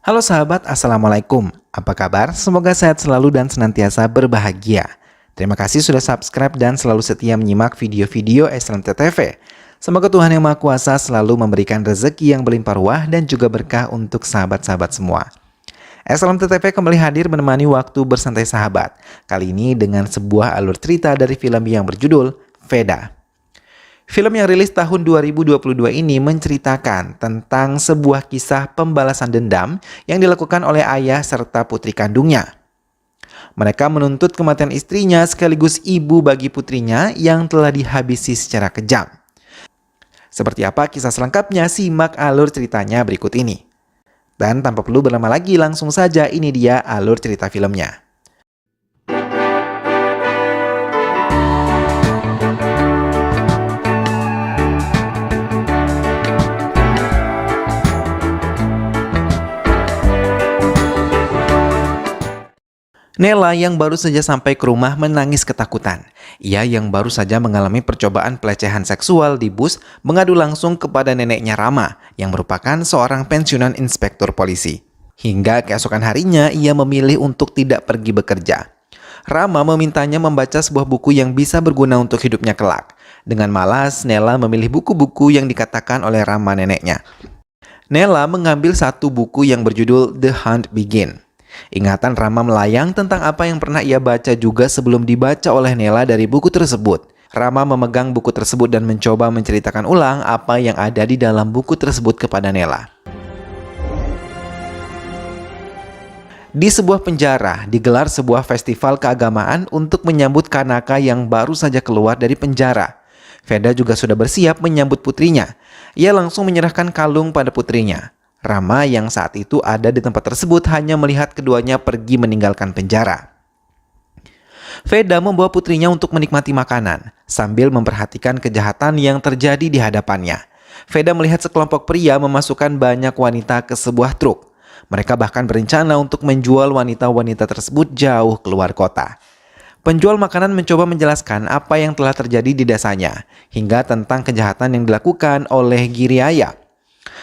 Halo sahabat, Assalamualaikum. Apa kabar? Semoga sehat selalu dan senantiasa berbahagia. Terima kasih sudah subscribe dan selalu setia menyimak video-video SLMT TV. Semoga Tuhan Yang Maha Kuasa selalu memberikan rezeki yang berlimpah ruah dan juga berkah untuk sahabat-sahabat semua. SLMT TV kembali hadir menemani waktu bersantai sahabat. Kali ini dengan sebuah alur cerita dari film yang berjudul Veda. Film yang rilis tahun 2022 ini menceritakan tentang sebuah kisah pembalasan dendam yang dilakukan oleh ayah serta putri kandungnya. Mereka menuntut kematian istrinya sekaligus ibu bagi putrinya yang telah dihabisi secara kejam. Seperti apa kisah selengkapnya, simak alur ceritanya berikut ini. Dan tanpa perlu berlama lagi, langsung saja ini dia alur cerita filmnya. Nela yang baru saja sampai ke rumah menangis ketakutan. Ia yang baru saja mengalami percobaan pelecehan seksual di bus mengadu langsung kepada neneknya Rama yang merupakan seorang pensiunan inspektur polisi. Hingga keesokan harinya ia memilih untuk tidak pergi bekerja. Rama memintanya membaca sebuah buku yang bisa berguna untuk hidupnya kelak. Dengan malas, Nela memilih buku-buku yang dikatakan oleh Rama neneknya. Nela mengambil satu buku yang berjudul The Hunt Begin. Ingatan Rama melayang tentang apa yang pernah ia baca juga sebelum dibaca oleh Nela dari buku tersebut. Rama memegang buku tersebut dan mencoba menceritakan ulang apa yang ada di dalam buku tersebut kepada Nela. Di sebuah penjara, digelar sebuah festival keagamaan untuk menyambut Kanaka yang baru saja keluar dari penjara. Veda juga sudah bersiap menyambut putrinya. Ia langsung menyerahkan kalung pada putrinya. Rama yang saat itu ada di tempat tersebut hanya melihat keduanya pergi meninggalkan penjara. Veda membawa putrinya untuk menikmati makanan sambil memperhatikan kejahatan yang terjadi di hadapannya. Veda melihat sekelompok pria memasukkan banyak wanita ke sebuah truk. Mereka bahkan berencana untuk menjual wanita-wanita tersebut jauh keluar kota. Penjual makanan mencoba menjelaskan apa yang telah terjadi di desanya, hingga tentang kejahatan yang dilakukan oleh Giriaya,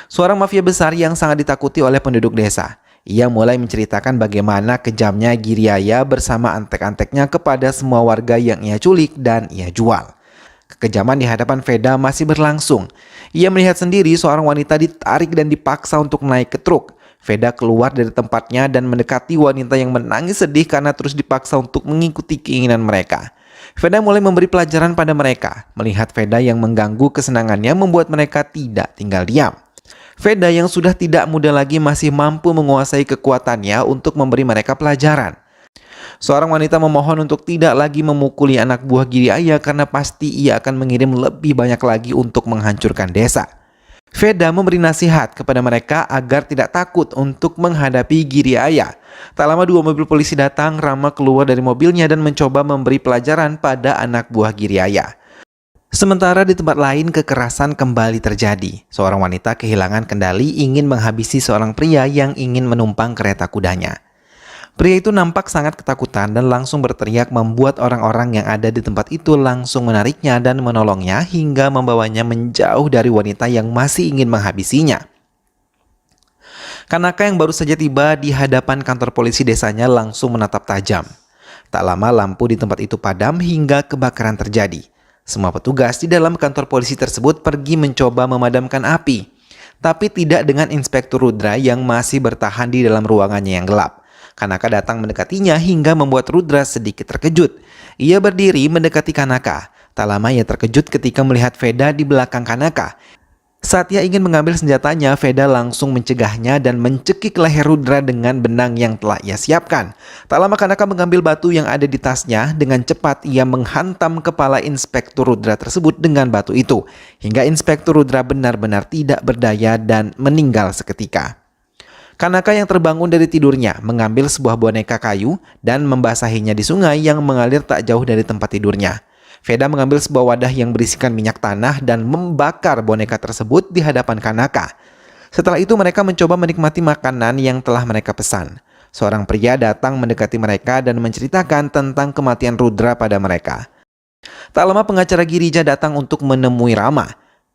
seorang mafia besar yang sangat ditakuti oleh penduduk desa. Ia mulai menceritakan bagaimana kejamnya Giriaya bersama antek-anteknya kepada semua warga yang ia culik dan ia jual. Kekejaman di hadapan Veda masih berlangsung. Ia melihat sendiri seorang wanita ditarik dan dipaksa untuk naik ke truk. Veda keluar dari tempatnya dan mendekati wanita yang menangis sedih karena terus dipaksa untuk mengikuti keinginan mereka. Veda mulai memberi pelajaran pada mereka. Melihat Veda yang mengganggu kesenangannya membuat mereka tidak tinggal diam. Veda yang sudah tidak muda lagi masih mampu menguasai kekuatannya untuk memberi mereka pelajaran. Seorang wanita memohon untuk tidak lagi memukuli anak buah Giriaya karena pasti ia akan mengirim lebih banyak lagi untuk menghancurkan desa. Veda memberi nasihat kepada mereka agar tidak takut untuk menghadapi Giriaya. Tak lama dua mobil polisi datang. Rama keluar dari mobilnya dan mencoba memberi pelajaran pada anak buah Giriaya. Sementara di tempat lain kekerasan kembali terjadi. Seorang wanita kehilangan kendali ingin menghabisi seorang pria yang ingin menumpang kereta kudanya. Pria itu nampak sangat ketakutan dan langsung berteriak membuat orang-orang yang ada di tempat itu langsung menariknya dan menolongnya hingga membawanya menjauh dari wanita yang masih ingin menghabisinya. Kanaka yang baru saja tiba di hadapan kantor polisi desanya langsung menatap tajam. Tak lama lampu di tempat itu padam hingga kebakaran terjadi. Semua petugas di dalam kantor polisi tersebut pergi mencoba memadamkan api, tapi tidak dengan Inspektur Rudra yang masih bertahan di dalam ruangannya yang gelap. Kanaka datang mendekatinya hingga membuat Rudra sedikit terkejut. Ia berdiri mendekati Kanaka. Tak lama ia terkejut ketika melihat Veda di belakang Kanaka. Saat ia ingin mengambil senjatanya, Veda langsung mencegahnya dan mencekik leher Rudra dengan benang yang telah ia siapkan. Tak lama Kanaka mengambil batu yang ada di tasnya. Dengan cepat ia menghantam kepala Inspektur Rudra tersebut dengan batu itu, hingga Inspektur Rudra benar-benar tidak berdaya dan meninggal seketika. Kanaka yang terbangun dari tidurnya mengambil sebuah boneka kayu dan membasahinya di sungai yang mengalir tak jauh dari tempat tidurnya. Veda mengambil sebuah wadah yang berisikan minyak tanah dan membakar boneka tersebut di hadapan Kanaka. Setelah itu mereka mencoba menikmati makanan yang telah mereka pesan. Seorang pria datang mendekati mereka dan menceritakan tentang kematian Rudra pada mereka. Tak lama pengacara Girija datang untuk menemui Rama.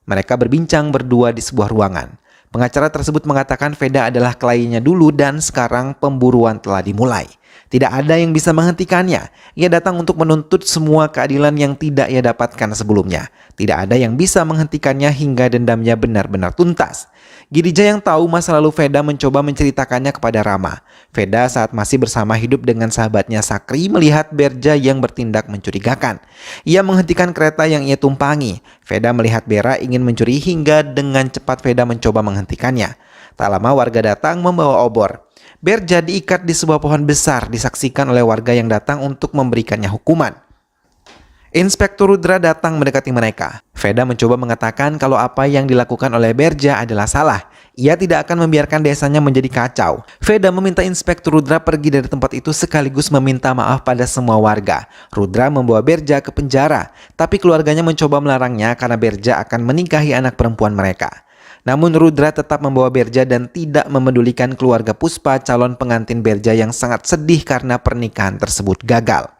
Mereka berbincang berdua di sebuah ruangan. Pengacara tersebut mengatakan Veda adalah kliennya dulu dan sekarang pemburuan telah dimulai. Tidak ada yang bisa menghentikannya. Ia datang untuk menuntut semua keadilan yang tidak ia dapatkan sebelumnya. Tidak ada yang bisa menghentikannya hingga dendamnya benar-benar tuntas. Girija yang tahu masa lalu Veda mencoba menceritakannya kepada Rama. Veda saat masih bersama hidup dengan sahabatnya Sakri melihat Berja yang bertindak mencurigakan. Ia menghentikan kereta yang ia tumpangi. Veda melihat Bera ingin mencuri hingga dengan cepat Veda mencoba menghentikannya. Tak lama warga datang membawa obor. Berja diikat di sebuah pohon besar disaksikan oleh warga yang datang untuk memberikannya hukuman. Inspektur Rudra datang mendekati mereka. Veda mencoba mengatakan kalau apa yang dilakukan oleh Berja adalah salah. Ia tidak akan membiarkan desanya menjadi kacau. Veda meminta Inspektur Rudra pergi dari tempat itu sekaligus meminta maaf pada semua warga. Rudra membawa Berja ke penjara, tapi keluarganya mencoba melarangnya karena Berja akan menikahi anak perempuan mereka. Namun Rudra tetap membawa Berja dan tidak memedulikan keluarga Puspa, calon pengantin Berja yang sangat sedih karena pernikahan tersebut gagal.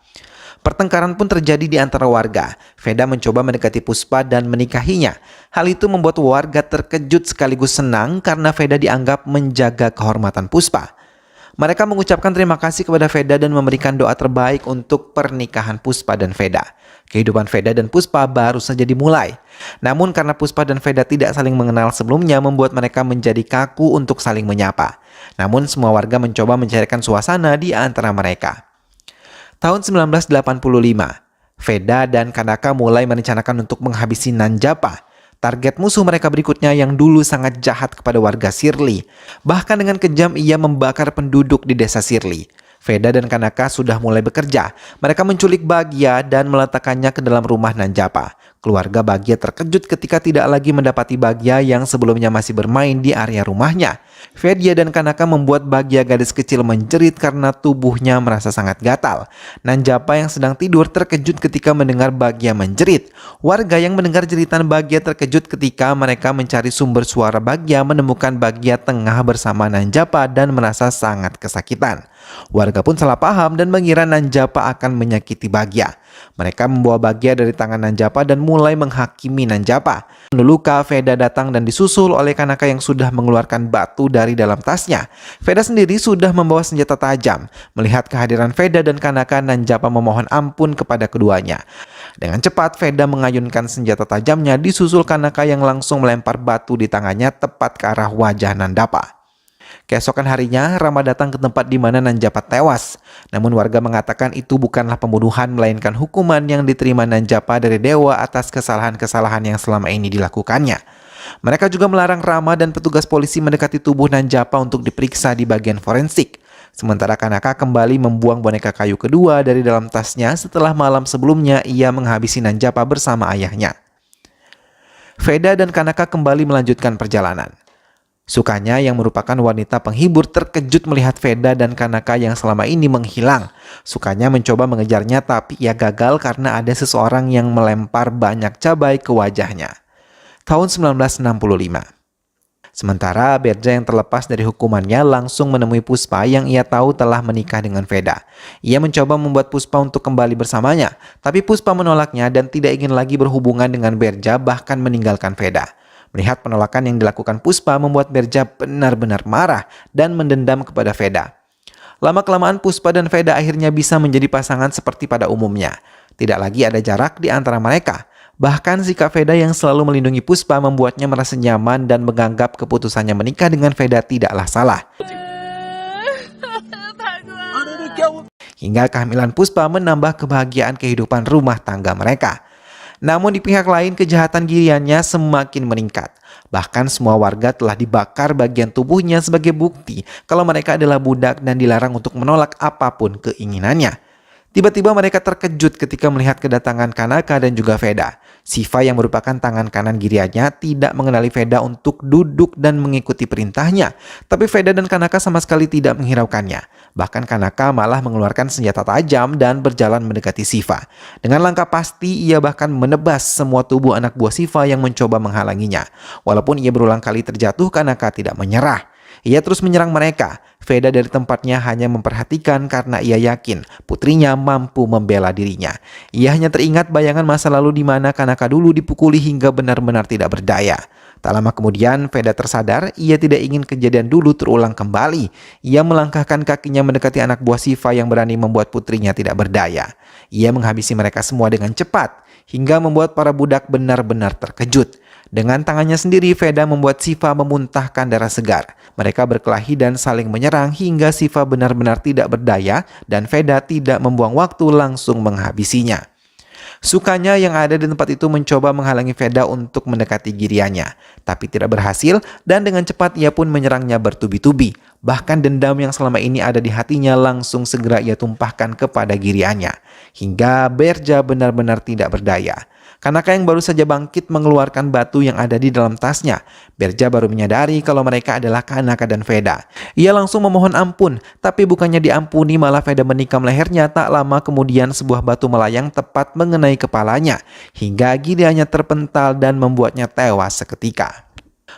Pertengkaran pun terjadi di antara warga. Veda mencoba mendekati Puspa dan menikahinya. Hal itu membuat warga terkejut sekaligus senang karena Veda dianggap menjaga kehormatan Puspa. Mereka mengucapkan terima kasih kepada Veda dan memberikan doa terbaik untuk pernikahan Puspa dan Veda. Kehidupan Veda dan Puspa baru saja dimulai. Namun karena Puspa dan Veda tidak saling mengenal sebelumnya membuat mereka menjadi kaku untuk saling menyapa. Namun semua warga mencoba mencairkan suasana di antara mereka. Tahun 1985, Veda dan Kanaka mulai merencanakan untuk menghabisi Nanjapa. Target musuh mereka berikutnya yang dulu sangat jahat kepada warga Sirli. Bahkan dengan kejam ia membakar penduduk di desa Sirli. Veda dan Kanaka sudah mulai bekerja. Mereka menculik Bagya dan meletakkannya ke dalam rumah Nanjapa. Keluarga Bagya terkejut ketika tidak lagi mendapati Bagya yang sebelumnya masih bermain di area rumahnya. Veda dan Kanaka membuat Bagya gadis kecil menjerit karena tubuhnya merasa sangat gatal. Nanjapa yang sedang tidur terkejut ketika mendengar Bagya menjerit. Warga yang mendengar jeritan Bagya terkejut ketika mereka mencari sumber suara Bagya menemukan Bagya tengah bersama Nanjapa dan merasa sangat kesakitan. Warga pun salah paham dan mengira Nanjapa akan menyakiti Bagya. Mereka membawa Bagya dari tangan Nanjapa dan mulai menghakimi Nanjapa. Luka, Veda datang dan disusul oleh Kanaka yang sudah mengeluarkan batu dari dalam tasnya. Veda sendiri sudah membawa senjata tajam. Melihat kehadiran Veda dan Kanaka, Nanjapa memohon ampun kepada keduanya. Dengan cepat, Veda mengayunkan senjata tajamnya disusul Kanaka yang langsung melempar batu di tangannya tepat ke arah wajah Nanjapa. Keesokan harinya, Rama datang ke tempat di mana Nanjapa tewas. Namun warga mengatakan itu bukanlah pembunuhan, melainkan hukuman yang diterima Nanjapa dari dewa atas kesalahan-kesalahan yang selama ini dilakukannya. Mereka juga melarang Rama dan petugas polisi mendekati tubuh Nanjapa untuk diperiksa di bagian forensik. Sementara Kanaka kembali membuang boneka kayu kedua dari dalam tasnya setelah malam sebelumnya ia menghabisi Nanjapa bersama ayahnya. Veda dan Kanaka kembali melanjutkan perjalanan. Sukanya yang merupakan wanita penghibur terkejut melihat Veda dan Kanaka yang selama ini menghilang. Sukanya mencoba mengejarnya tapi ia gagal karena ada seseorang yang melempar banyak cabai ke wajahnya. Tahun 1965. Sementara Berja yang terlepas dari hukumannya langsung menemui Puspa yang ia tahu telah menikah dengan Veda. Ia mencoba membuat Puspa untuk kembali bersamanya, tapi Puspa menolaknya dan tidak ingin lagi berhubungan dengan Berja bahkan meninggalkan Veda. Melihat penolakan yang dilakukan Puspa membuat Berja benar-benar marah dan mendendam kepada Veda. Lama-kelamaan Puspa dan Veda akhirnya bisa menjadi pasangan seperti pada umumnya. Tidak lagi ada jarak di antara mereka. Bahkan sikap Veda yang selalu melindungi Puspa membuatnya merasa nyaman dan menganggap keputusannya menikah dengan Veda tidaklah salah. Hingga kehamilan Puspa menambah kebahagiaan kehidupan rumah tangga mereka. Namun di pihak lain kejahatan Giriannya semakin meningkat. Bahkan semua warga telah dibakar bagian tubuhnya sebagai bukti kalau mereka adalah budak dan dilarang untuk menolak apapun keinginannya. Tiba-tiba mereka terkejut ketika melihat kedatangan Kanaka dan juga Veda. Siva yang merupakan tangan kanan Giriannya tidak mengenali Veda untuk duduk dan mengikuti perintahnya. Tapi Veda dan Kanaka sama sekali tidak menghiraukannya. Bahkan Kanaka malah mengeluarkan senjata tajam dan berjalan mendekati Siva. Dengan langkah pasti ia bahkan menebas semua tubuh anak buah Siva yang mencoba menghalanginya. Walaupun ia berulang kali terjatuh, Kanaka tidak menyerah. Ia terus menyerang mereka. Veda dari tempatnya hanya memperhatikan karena ia yakin putrinya mampu membela dirinya. Ia hanya teringat bayangan masa lalu di mana Kanaka dulu dipukuli hingga benar-benar tidak berdaya. Tak lama kemudian, Veda tersadar ia tidak ingin kejadian dulu terulang kembali. Ia melangkahkan kakinya mendekati anak buah Siva yang berani membuat putrinya tidak berdaya. Ia menghabisi mereka semua dengan cepat, hingga membuat para budak benar-benar terkejut. Dengan tangannya sendiri, Veda membuat Siva memuntahkan darah segar. Mereka berkelahi dan saling menyerang hingga Siva benar-benar tidak berdaya dan Veda tidak membuang waktu langsung menghabisinya. Sukanya yang ada di tempat itu mencoba menghalangi Veda untuk mendekati Girianya, tapi tidak berhasil dan dengan cepat ia pun menyerangnya bertubi-tubi. Bahkan dendam yang selama ini ada di hatinya langsung segera ia tumpahkan kepada Girianya, hingga Berja benar-benar tidak berdaya. Kanaka yang baru saja bangkit mengeluarkan batu yang ada di dalam tasnya. Berja baru menyadari kalau mereka adalah Kanaka dan Veda. Ia langsung memohon ampun, tapi bukannya diampuni malah Veda menikam lehernya. Tak lama kemudian sebuah batu melayang tepat mengenai kepalanya, hingga Girianya terpental dan membuatnya tewas seketika.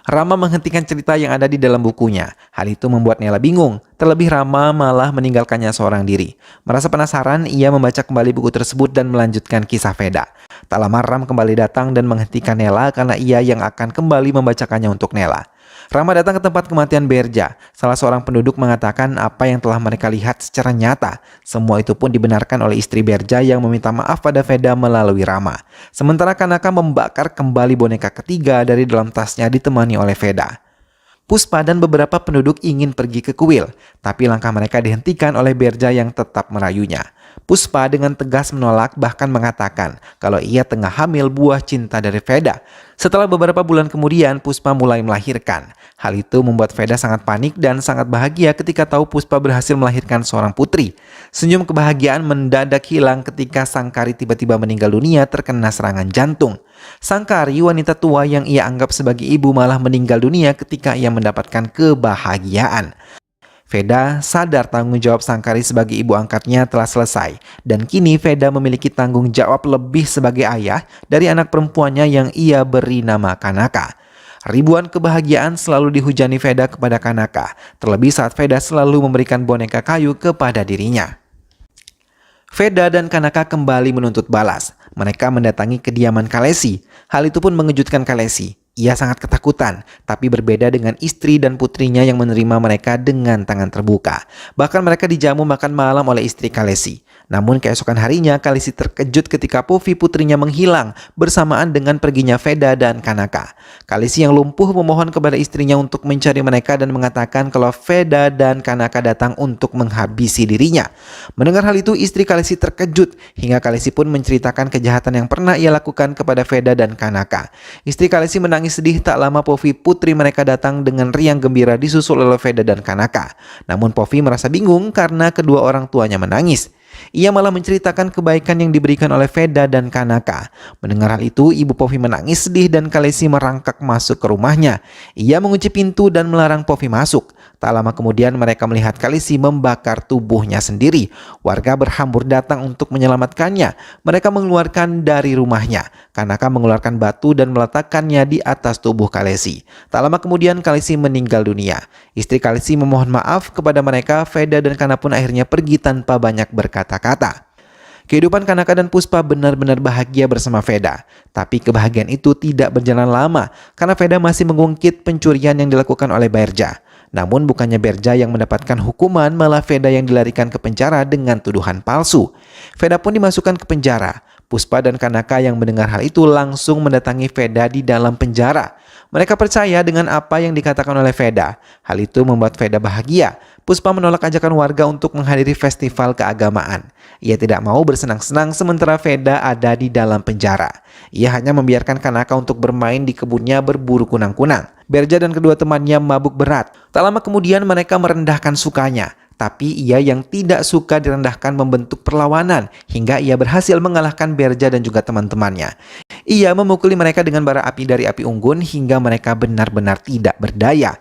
Rama menghentikan cerita yang ada di dalam bukunya. Hal itu membuat Nela bingung. Terlebih Rama malah meninggalkannya seorang diri. Merasa penasaran, ia membaca kembali buku tersebut dan melanjutkan kisah Veda. Tak lama Ram kembali datang dan menghentikan Nela karena ia yang akan kembali membacakannya untuk Nela. Rama datang ke tempat kematian Berja. Salah seorang penduduk mengatakan apa yang telah mereka lihat secara nyata. Semua itu pun dibenarkan oleh istri Berja yang meminta maaf pada Veda melalui Rama. Sementara Kanaka membakar kembali boneka ketiga dari dalam tasnya ditemani oleh Veda. Puspa dan beberapa penduduk ingin pergi ke kuil, tapi langkah mereka dihentikan oleh Berja yang tetap merayunya. Puspa dengan tegas menolak, bahkan mengatakan kalau ia tengah hamil buah cinta dari Veda. Setelah beberapa bulan kemudian, Puspa mulai melahirkan. Hal itu membuat Veda sangat panik dan sangat bahagia ketika tahu Puspa berhasil melahirkan seorang putri. Senyum kebahagiaan mendadak hilang ketika Sangkari tiba-tiba meninggal dunia terkena serangan jantung. Sangkari, wanita tua yang ia anggap sebagai ibu, malah meninggal dunia ketika ia mendapatkan kebahagiaan. Veda sadar tanggung jawab Sangkari sebagai ibu angkatnya telah selesai, dan kini Veda memiliki tanggung jawab lebih sebagai ayah dari anak perempuannya yang ia beri nama Kanaka. Ribuan kebahagiaan selalu dihujani Veda kepada Kanaka, terlebih saat Veda selalu memberikan boneka kayu kepada dirinya. Veda dan Kanaka kembali menuntut balas. Mereka mendatangi kediaman Kalesi. Hal itu pun mengejutkan Kalesi. Ia sangat ketakutan, tapi berbeda dengan istri dan putrinya yang menerima mereka dengan tangan terbuka. Bahkan mereka dijamu makan malam oleh istri Kalesi. Namun keesokan harinya Kalesi terkejut ketika Povi putrinya menghilang bersamaan dengan perginya Veda dan Kanaka. Kalesi yang lumpuh memohon kepada istrinya untuk mencari mereka dan mengatakan kalau Veda dan Kanaka datang untuk menghabisi dirinya. Mendengar hal itu, istri Kalesi terkejut hingga Kalesi pun menceritakan kejahatan yang pernah ia lakukan kepada Veda dan Kanaka. Istri Kalesi menangis sedih. Tak lama Povi putri mereka datang dengan riang gembira disusul oleh Veda dan Kanaka. Namun Povi merasa bingung karena kedua orang tuanya menangis. Ia malah menceritakan kebaikan yang diberikan oleh Veda dan Kanaka. Mendengar hal itu, ibu Povi menangis sedih dan Kalesi merangkak masuk ke rumahnya. Ia mengunci pintu dan melarang Povi masuk. Tak lama kemudian mereka melihat Kalesi membakar tubuhnya sendiri. Warga berhambur datang untuk menyelamatkannya. Mereka mengeluarkan dari rumahnya. Kanaka mengeluarkan batu dan meletakkannya di atas tubuh Kalesi. Tak lama kemudian Kalesi meninggal dunia. Istri Kalesi memohon maaf kepada mereka. Veda dan Kanaka pun akhirnya pergi tanpa banyak berkata-kata. Kehidupan Kanaka dan Puspa benar-benar bahagia bersama Veda. Tapi kebahagiaan itu tidak berjalan lama karena Veda masih mengungkit pencurian yang dilakukan oleh Berja. Namun bukannya Berja yang mendapatkan hukuman, malah Veda yang dilarikan ke penjara dengan tuduhan palsu. Veda pun dimasukkan ke penjara. Puspa dan Kanaka yang mendengar hal itu langsung mendatangi Veda di dalam penjara. Mereka percaya dengan apa yang dikatakan oleh Veda. Hal itu membuat Veda bahagia. Puspa menolak ajakan warga untuk menghadiri festival keagamaan. Ia tidak mau bersenang-senang sementara Veda ada di dalam penjara. Ia hanya membiarkan Kanaka untuk bermain di kebunnya berburu kunang-kunang. Berja dan kedua temannya mabuk berat. Tak lama kemudian mereka merendahkan Sukanya. Tapi ia yang tidak suka direndahkan membentuk perlawanan hingga ia berhasil mengalahkan Berja dan juga teman-temannya. Ia memukuli mereka dengan bara api dari api unggun hingga mereka benar-benar tidak berdaya.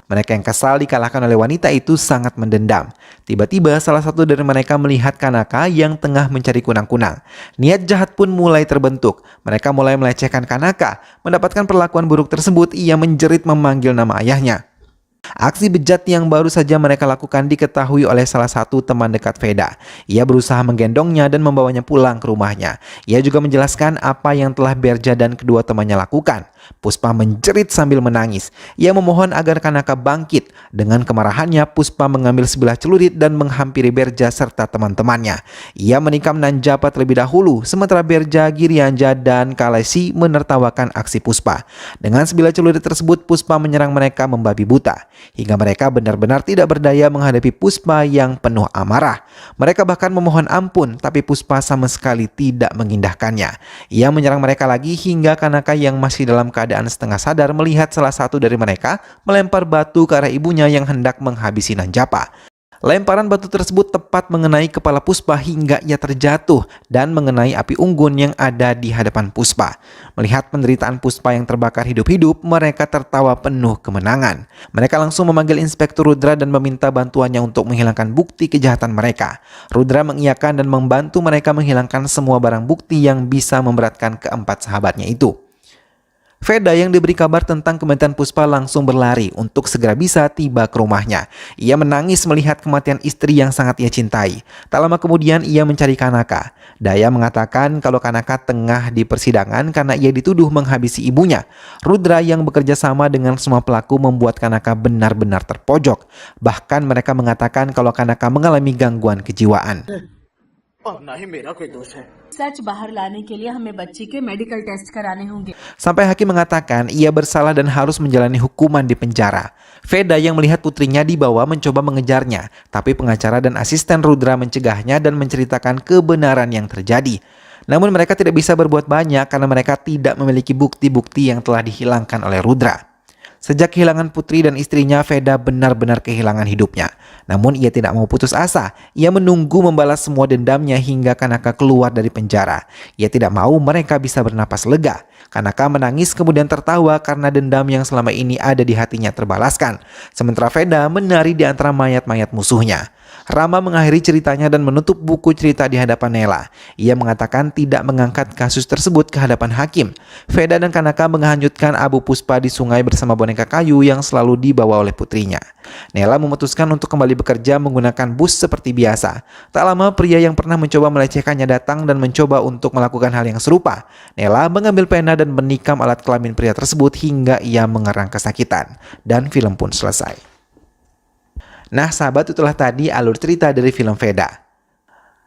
Mereka yang kesal dikalahkan oleh wanita itu sangat mendendam. Tiba-tiba salah satu dari mereka melihat Kanaka yang tengah mencari kunang-kunang. Niat jahat pun mulai terbentuk. Mereka mulai melecehkan Kanaka. Mendapatkan perlakuan buruk tersebut, ia menjerit memanggil nama ayahnya. Aksi bejat yang baru saja mereka lakukan diketahui oleh salah satu teman dekat Veda. Ia berusaha menggendongnya dan membawanya pulang ke rumahnya. Ia juga menjelaskan apa yang telah Berja dan kedua temannya lakukan. Puspa menjerit sambil menangis. Ia memohon agar Kanaka bangkit. Dengan kemarahannya, Puspa mengambil sebilah celurit dan menghampiri Berja serta teman-temannya. Ia menikam Nanjapa terlebih dahulu, sementara Berja, Girianja, dan Kalesi menertawakan aksi Puspa. Dengan sebilah celurit tersebut, Puspa menyerang mereka membabi buta, hingga mereka benar-benar tidak berdaya menghadapi Puspa yang penuh amarah. Mereka bahkan memohon ampun, tapi Puspa sama sekali tidak mengindahkannya. Ia menyerang mereka lagi hingga Kanaka yang masih dalam keadaan setengah sadar melihat salah satu dari mereka melempar batu ke arah ibunya yang hendak menghabisi Nanjapa. Lemparan batu tersebut tepat mengenai kepala Puspa hingga ia terjatuh dan mengenai api unggun yang ada di hadapan Puspa. Melihat penderitaan Puspa yang terbakar hidup-hidup, mereka tertawa penuh kemenangan. Mereka langsung memanggil Inspektur Rudra dan meminta bantuannya untuk menghilangkan bukti kejahatan mereka. Rudra mengiyakan dan membantu mereka menghilangkan semua barang bukti yang bisa memberatkan keempat sahabatnya itu. Veda yang diberi kabar tentang kematian Puspa langsung berlari untuk segera bisa tiba ke rumahnya. Ia menangis melihat kematian istri yang sangat ia cintai. Tak lama kemudian ia mencari Kanaka. Daya mengatakan kalau Kanaka tengah di persidangan karena ia dituduh menghabisi ibunya. Rudra yang bekerja sama dengan semua pelaku membuat Kanaka benar-benar terpojok. Bahkan mereka mengatakan kalau Kanaka mengalami gangguan kejiwaan. सच बाहर लाने के लिए हमें बच्ची के medical test कराने होंगे. Sampai hakim mengatakan ia bersalah dan harus menjalani hukuman di penjara. Veda yang melihat putrinya dibawa mencoba mengejarnya, tapi pengacara dan asisten Rudra mencegahnya dan menceritakan kebenaran yang terjadi. Namun mereka tidak bisa berbuat banyak karena mereka tidak memiliki bukti-bukti yang telah dihilangkan oleh Rudra. Sejak kehilangan putri dan istrinya, Veda benar-benar kehilangan hidupnya. Namun ia tidak mau putus asa. Ia menunggu membalas semua dendamnya hingga Kanaka keluar dari penjara. Ia tidak mau mereka bisa bernapas lega. Kanaka menangis kemudian tertawa karena dendam yang selama ini ada di hatinya terbalaskan. Sementara Veda menari di antara mayat-mayat musuhnya. Rama mengakhiri ceritanya dan menutup buku cerita di hadapan Nela. Ia mengatakan tidak mengangkat kasus tersebut ke hadapan hakim. Veda dan Kanaka menghanyutkan abu Puspa di sungai bersama boneka kayu yang selalu dibawa oleh putrinya. Nela memutuskan untuk kembali bekerja menggunakan bus seperti biasa. Tak lama pria yang pernah mencoba melecehkannya datang dan mencoba untuk melakukan hal yang serupa. Nela mengambil pena dan menikam alat kelamin pria tersebut hingga ia mengerang kesakitan. Dan film pun selesai. Nah sahabat, itulah tadi alur cerita dari film Veda.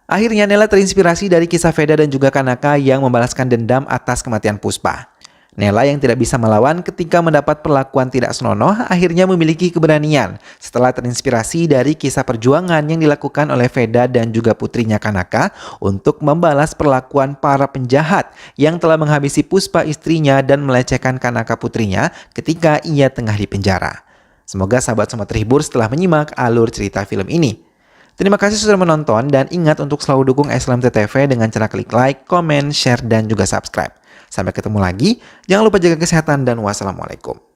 Akhirnya Nela terinspirasi dari kisah Veda dan juga Kanaka yang membalaskan dendam atas kematian Puspa. Nela yang tidak bisa melawan ketika mendapat perlakuan tidak senonoh akhirnya memiliki keberanian setelah terinspirasi dari kisah perjuangan yang dilakukan oleh Veda dan juga putrinya Kanaka untuk membalas perlakuan para penjahat yang telah menghabisi Puspa istrinya dan melecehkan Kanaka putrinya ketika ia tengah di penjara. Semoga sahabat semua terhibur setelah menyimak alur cerita film ini. Terima kasih sudah menonton dan ingat untuk selalu dukung SLMT-TV dengan cara klik like, komen, share, dan juga subscribe. Sampai ketemu lagi, jangan lupa jaga kesehatan dan wassalamualaikum.